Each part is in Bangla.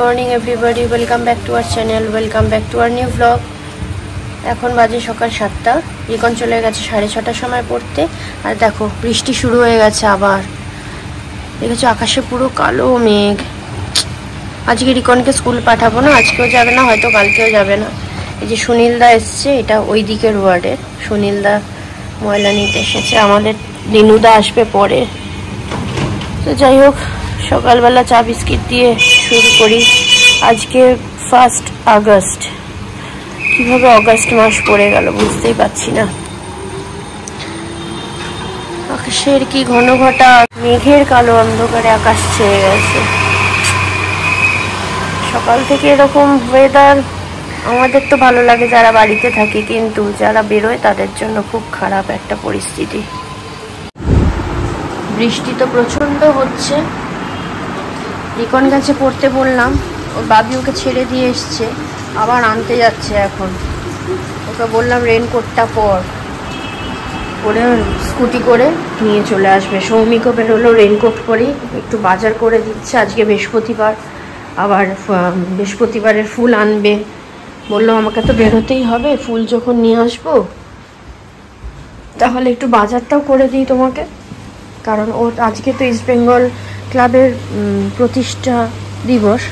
Morning everybody, welcome back to our channel, welcome back to our new blog. এখন বাজে সকাল 7টা। রিকন চলে গেছে 6:30টার সময় পড়তে। আর দেখো বৃষ্টি শুরু হয়ে গেছে আবার। দেখেছো আকাশে পুরো কালো মেঘ। আজকে রিকনকে স্কুল পাঠাবো না, আজকেও যাবে না, হয়তো কালকেও যাবে না। এই যে সুনীলদা এসছে, এটা ওই দিকের ওয়ার্ডের। সুনীলদা ময়লা নিতে এসেছে, আমাদের লিনুদা আসবে পরে। তো যাই হোক, সকালবেলা চা বিস্কিট দিয়ে শুরু করি। আজকে 1 আগস্ট। কিভাবে অগাস্ট মাস পড়ে গেল বুঝতেই পারছি না। আকাশের কি ঘন ঘটা, মেঘের কালো অন্ধকারে আকাশ ছেয়ে গেছে। সকাল থেকে এরকম ওয়েদার আমাদের তো ভালো লাগে যারা বাড়িতে থাকি, কিন্তু যারা বেরোয় তাদের জন্য খুব খারাপ একটা পরিস্থিতি। বৃষ্টি তো প্রচন্ড হচ্ছে। রিকন গেছে পড়তে বললাম, ওর বাবি ওকে ছেড়ে দিয়ে এসছে, আবার আনতে যাচ্ছে এখন। ওকে বললাম রেনকোটটা পরে স্কুটি করে নিয়ে চলে আসবে। সৌমিকও বেরোলো রেনকোট পরেই, একটু বাজার করে দিচ্ছে। আজকে বৃহস্পতিবার, আবার বৃহস্পতিবারের ফুল আনবে। বললো আমাকে তো বেরোতেই হবে, ফুল যখন নিয়ে আসবো তাহলে একটু বাজারটাও করে দিই তোমাকে। কারণ ওর আজকে তো ইস্ট বেঙ্গল ক্লাবের প্রতিষ্ঠা দিবস,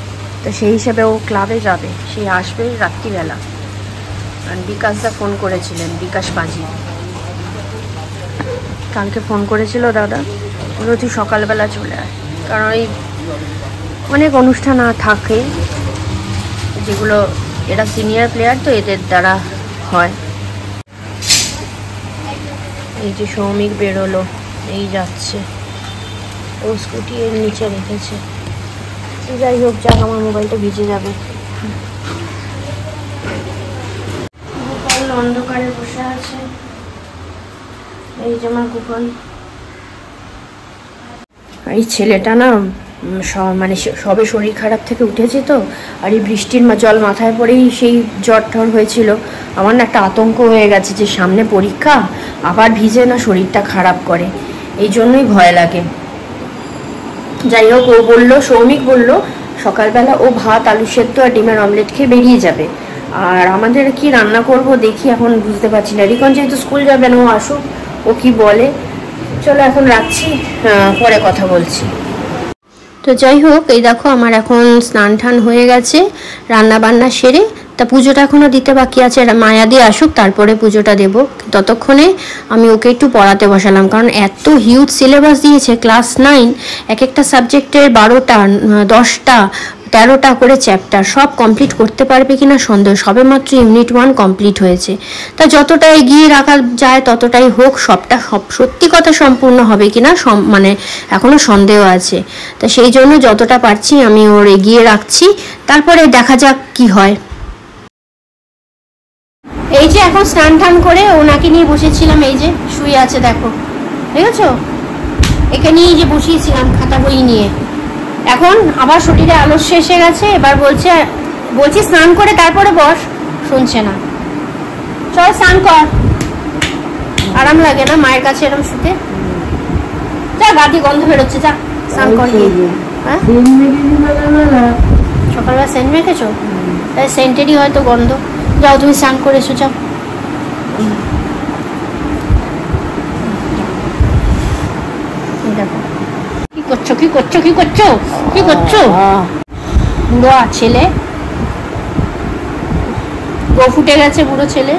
তো সেই হিসেবে ও ক্লাবে যাবে, সে আসবে রাত্রিবেলা। আর বিকাশদা ফোন করেছিলেন, বিকাশ বাজি কালকে ফোন করেছিল দাদা, বললো তুই সকালবেলা চলে আয়। কারণ এই অনেক অনুষ্ঠান থাকে যেগুলো, এরা সিনিয়র প্লেয়ার তো এদের দ্বারা হয়। এই যে সৌমিক বেরোলো, এই যাচ্ছে, ও স্কুটি এর নিচে রেখেছে। যাই হোক, যাক, আমার মোবাইলটা ভিজে যাবে। গোপাল অন্ধকারে বসে আছে, এই যে আমার গোপাল। এই ছেলেটা না মানে সবে শরীর খারাপ থেকে উঠেছে তো, আর এই বৃষ্টির জল মাথায় পড়েই সেই জ্বর ঠর হয়েছিল। আমার না একটা আতঙ্ক হয়ে গেছে যে সামনে পরীক্ষা, আবার ভিজে না শরীরটা খারাপ করে, এই জন্যই ভয় লাগে। যাই হোক, ও বললো, সৌমিক বললো সকালবেলা ও ভাত আলু সেদ্ধ আর ডিমের অমলেট খেয়ে বেরিয়ে যাবে। আর আমাদের কি রান্না করব দেখি, এখন বুঝতে পারছি না। রিকন যেহেতু স্কুল যাবে না, ও আসুক, ও কি বলে। চলো এখন রাখছি, পরে কথা বলছি। তো যাই হোক, এই দেখো আমার এখন স্নান টান হয়ে গেছে, রান্না বান্না সেরে। তা পুজোটা এখনও দিতে বাকি আছে, মায়া দিয়ে আসুক তারপরে পুজোটা দেব। ততক্ষণে আমি ওকে একটু পড়াতে বসালাম, কারণ এত হিউজ সিলেবাস দিয়েছে ক্লাস 9, এক একটা সাবজেক্টের 12টা 10টা 13টা করে চ্যাপ্টার, সব কমপ্লিট করতে পারবে কিনা সন্দেহ। সবে মাত্র ইউনিট 1 কমপ্লিট হয়েছে। তা যতটা এগিয়ে রাখা যায় ততটাই হোক, সত্যি কথা সম্পূর্ণ হবে কিনা মানে এখনো সন্দেহ আছে। তা সেই জন্য যতটা পারছি আমি ওর এগিয়ে রাখছি, তারপরে দেখা যাক কি হয়। এই যে এখন স্নান টান করে ওনাকে নিয়ে বসেছিলাম, এই যে শুয়ে আছে দেখো, দেখেছো? একে নিয়ে যে বসিয়েছিলাম খাতা বই নিয়ে। এখন আবার শরীরে আলস্য এসে গেছে, এবার বলছি স্নান করে তারপরে বস, শুনছে না। চল স্নান কর, আরাম লাগে না মায়ের কাছে এরকম শুতে? যা, গা দিয়ে গন্ধ বেরোচ্ছে, যা স্নান কর। হ্যাঁ, সকালবেলা সেন্ট মেখেছো, তাই সেন্টেরই হয়তো গন্ধ। যাও তুমি স্নান করে এসো, যাও। দেখো কি করছো, কি করছো, কি করছো, কি করছো? বুড়ো ছেলে, গো ফুটে গেছে বুড়ো ছেলে।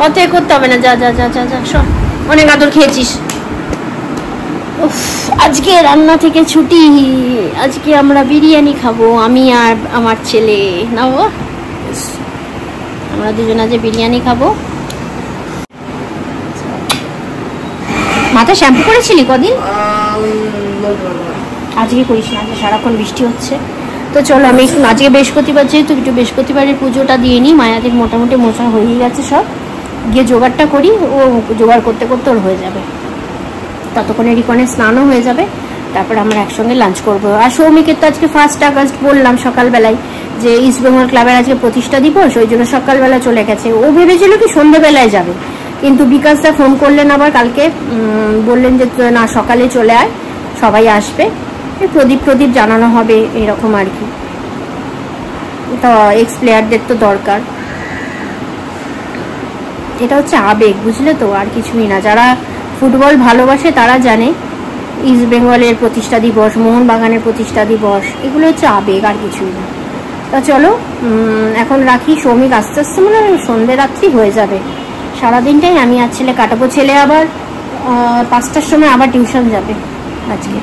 অত করতে হবে না, যা যা যা যা যা, শোন, অনেক আদর খেয়েছিস। আজকে রান্না থেকে ছুটি, আজকে আমরা বিরিয়ানি খাবো, আমি আর আমার ছেলে। না বাবা, আমরা দুজন আজ বিরিয়ানি খাবো। মাথায় শ্যাম্পু করেছিলি কদিন? আজকে করিস না, আজকে সারাক্ষণ বৃষ্টি হচ্ছে। তো চলো, আমি আজকে বৃহস্পতিবার যেহেতু একটু বৃহস্পতিবারের পুজোটা দিয়ে নিই। মায়াদের মোটামুটি মোছা হয়ে গেছে সব, গিয়ে জোগাড়টা করি। ও জোগাড় করতে করতে ওর হয়ে যাবে, ততক্ষণে রিকনের স্নানও হয়ে যাবে, তারপর আমরা একসঙ্গে লাঞ্চ করবো। আর সৌমিকের তো আজকে 1 আগস্ট বললাম সকালবেলায়, যে ইস্ট বেঙ্গল ক্লাবের আজকে প্রতিষ্ঠা দিবস, ওই জন্য সকালবেলা চলে গেছে। ও ভেবেছিল কি সন্ধ্যেবেলায় যাবে, কিন্তু বিকাশদা ফোন করলেন আবার কালকে, বললেন যে না সকালে চলে আয়। সবাই আসবে, প্রদীপ প্রদীপ জানানো হবে এরকম আর কি। তো এক্স প্লেয়ারদের তো দরকার। এটা হচ্ছে আবেগ, বুঝলে তো, আর কিছুই না। যারা ফুটবল ভালোবাসে তারা জানে ইস্ট বেঙ্গলের প্রতিষ্ঠা দিবস, মোহনবাগানের প্রতিষ্ঠা দিবস, এগুলো হচ্ছে আবেগ, আর কিছুই না। তা চলো এখন রাখি। সৌমিক আস্তে আস্তে মনে হয় সন্ধ্যে রাত্রি হয়ে যাবে। সারাদিনটাই আমি আর ছেলে কাটাবো। ছেলে আবার 5টার সময় আবার টিউশন যাবে আজকে।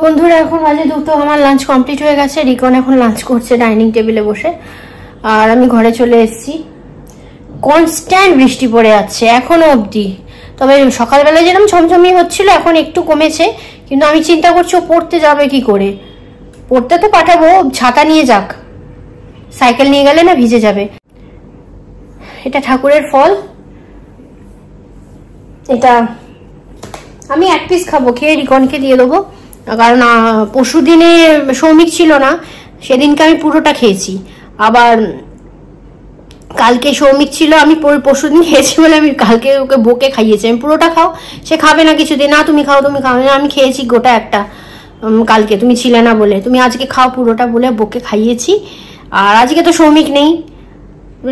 বন্ধুরা এখন বাজে 2টো, আমার লাঞ্চ কমপ্লিট হয়ে গেছে। রিকন এখন লাঞ্চ করছে ডাইনিং টেবিলে বসে, আর আমি ঘরে চলে এসেছি। কনস্ট্যান্ট বৃষ্টি পড়ে যাচ্ছে এখনো অবধি, তবে সকালবেলা যেরকম ঝমঝমি হচ্ছিল এখন একটু কমেছে। কিন্তু আমি চিন্তা করছি ও পড়তে যাবে কি করে। পড়তে তো পাঠাবো, ছাতা নিয়ে যাক, সাইকেল নিয়ে গেলে না ভিজে যাবে। এটা ঠাকুরের ফল, এটা আমি 1 পিস খাবো, খেয়ে রিকনকে দিয়ে দেবো। কারণ পরশু দিনে সৌমিক ছিল না, সেদিনকে আমি পুরোটা খেয়েছি। আবার কালকে সৌমিক ছিল, আমি পরশু দিন খেয়েছি বলে আমি কালকে ওকে বকে খাইয়েছি। আমি পুরোটা খাও, সে খাবে না কিছুদিন, না তুমি খাও তুমি খাও না, আমি খেয়েছি গোটা একটা কালকে, তুমি ছিলে না বলে। তুমি আজকে খাও পুরোটা বলে বকে খাইয়েছি। আর আজকে তো সৌমিক নেই,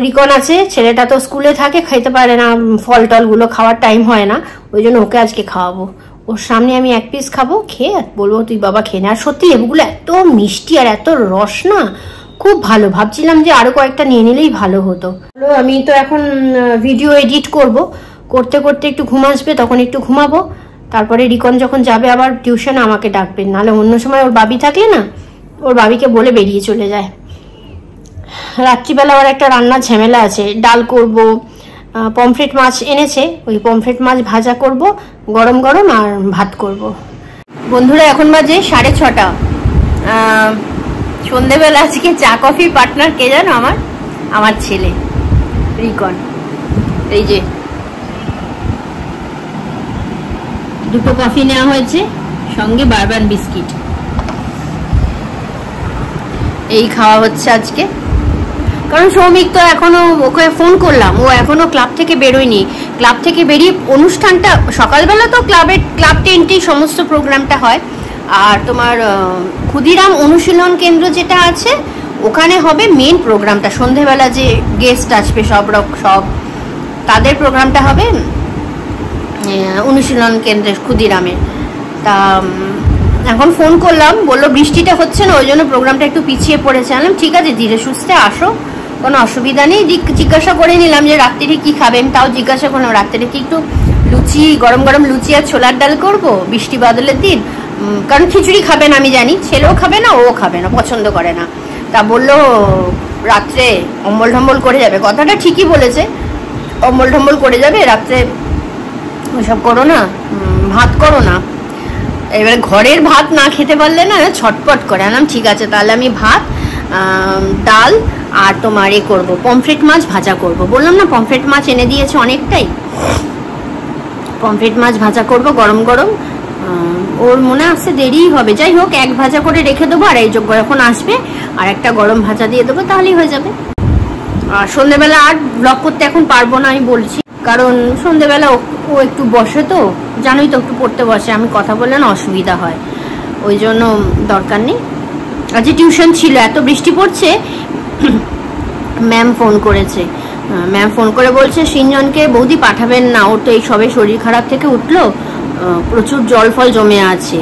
রিকন আছে, ছেলেটা তো স্কুলে থাকে, খাইতে পারে না, ফল টলগুলো খাওয়ার টাইম হয় না, ওই জন্য ওকে আজকে খাওয়াবো। ওর সামনে আমি 1 পিস খাবো, খেয়ে বলবো তুই বাবা খেয়ে নে। আর সত্যি লেবুগুলো এত মিষ্টি আর এত রস না, খুব ভালো। ভাবছিলাম যে আরো কয়েকটা নিয়ে নিলেই ভালো হতো। আমি তো এখন ভিডিও এডিট করতে করতে একটু ঘুম আসবে, তখন একটু ঘুমাবো। তারপরে রিকন যখন যাবে আবার টিউশনে আমাকে ডাকবেন, নাহলে অন্য সময় ওর বাবি থাকলে না, ওর বাবিকে বলে বেরিয়ে চলে যায়। রাত্রিবেলা আবার একটা রান্নার ঝামেলা আছে, ডাল করব, পমফ্রেট মাছ এনেছে, ওই পমফ্রেট মাছ ভাজা করব গরম গরম, আর ভাত করব। বন্ধুরা এখন বাজে 6:30। সন্ধেবেলা আজকে চা কফি পার্টনার কে জানো? আমার ছেলে রিকন। এই যে 2টো কফি নেওয়া হয়েছে, সঙ্গে বারবান বিস্কিট, এই খাওয়া হচ্ছে আজকে। কারণ সৌমিক তো এখনো, ওকে ফোন করলাম, ও এখনো ক্লাব থেকে বেরোয়নি। ক্লাব থেকে বেরিয়ে অনুষ্ঠানটা সকালবেলা তো ক্লাব 10টেই সমস্ত প্রোগ্রামটা হয়। আর তোমার ক্ষুদিরাম অনুশীলন কেন্দ্র যেটা আছে ওখানে হবে মেন প্রোগ্রামটা। সন্ধেবেলা যে গেস্ট আসবে সব তাদের প্রোগ্রামটা হবে অনুশীলন কেন্দ্রের ক্ষুদিরামের। তা এখন ফোন করলাম, বললো বৃষ্টিটা হচ্ছে না, ওই জন্য প্রোগ্রামটা একটু পিছিয়ে পড়েছে। আনলাম ঠিক আছে, ধীরে সুস্থে আসো, কোনো অসুবিধা নেই। জিজ্ঞাসা করে নিলাম যে রাত্রিরে কি খাবে, আমি তাও জিজ্ঞাসা করলাম রাত্রিরে কি একটু লুচি, গরম গরম লুচি আর ছোলার ডাল করবো বৃষ্টি বাদলের দিন। কারণ খিচুড়ি খাবে না, আমি জানি, ছেলেও খাবে না, ও খাবে না, পছন্দ করে না। তা বললো রাত্রে অম্বল ঢম্বল করে যাবে। কথাটা ঠিকই বলেছে, অম্বল ঢম্বল করে যাবে রাত্রে, ওইসব করো না, ভাত করো না। এবার ঘরের ভাত না খেতে পারলে না ছটপট করে। আনলাম ঠিক আছে, তাহলে আমি ভাত, ডাল আর তোমার করবো পমফ্রেট মাছ ভাজা করব। বললাম না পমফ্রেট মাছ এনে দিয়েছে অনেকটাই, পমফ্রেট মাছ ভাজা করব গরম গরম। ওর মনে আসছে দেরি হবে, যাই হোক এক ভাজা করে রেখে দেবো, আর এই যখন আসবে আর একটা গরম ভাজা দিয়ে দেবো, তাহলেই হয়ে যাবে। আর সন্ধ্যেবেলা আর ব্লগ করতে এখন পারবো না আমি বলছি, কারণ সন্ধ্যেবেলা ও একটু বসে তো, জানোই তো একটু পড়তে বসে, আমি কথা বললে না অসুবিধা হয়, ওই জন্য দরকার নেই। আজকে টিউশন ছিল, এত বৃষ্টি পড়ছে, ম্যাম ফোন করেছে, ম্যাম ফোন করে বলছে সিঞ্জনকে বৌদি পাঠাবেন না, ওর তো এই সবে শরীর খারাপ থেকে উঠলো, প্রচুর জল ফল জমে আছে,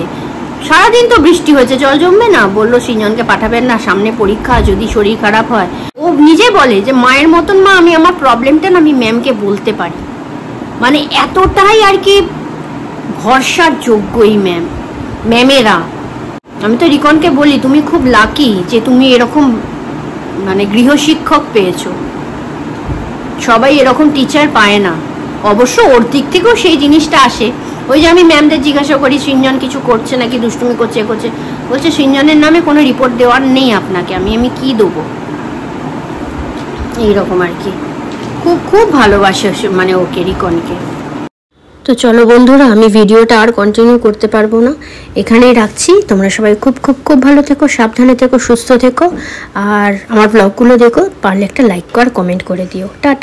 সারাদিন তো বৃষ্টি হয়েছে, জল জমবে না, বললো সিঞ্জনকে পাঠাবেন না, সামনে পরীক্ষা, যদি শরীর খারাপ হয়। ও নিজে বলে যে মায়ের মতন মা আমি আমার প্রবলেমটা না আমি ম্যামকে বলতে পারি, মানে এতটাই আর কি ভরসার যোগ্য এই ম্যামেরা। আমি তো রিকনকে বলি তুমি খুব লাকি যে তুমি এরকম মানে গৃহশিক্ষক পেয়েছো, সবাই এরকম টিচার পায় না। অবশ্য ওর দিক থেকেও সেই জিনিসটা আসে, ওই যে আমি ম্যামদের জিজ্ঞাসা করি সিঞ্জন কিছু করছে নাকি, দুষ্টুমি করছে করছে, বলছে সিঞ্জনের নামে কোনো রিপোর্ট দেওয়ার নেই আপনাকে, আমি কি দেবো, এইরকম আর কি। খুব খুব ভালোবাসে মানে ওকে, রিকনকে। তো চলো বন্ধুরা, আমি ভিডিওটা আর কন্টিনিউ করতে পারবো না, এখানেই রাখছি। তোমরা সবাই খুব খুব খুব ভালো থেকো, সাবধানে থেকো, সুস্থ থেকো, আর আমার ব্লগগুলো দেখো, পারলে একটা লাইক আর কমেন্ট করে দিও। টাটা।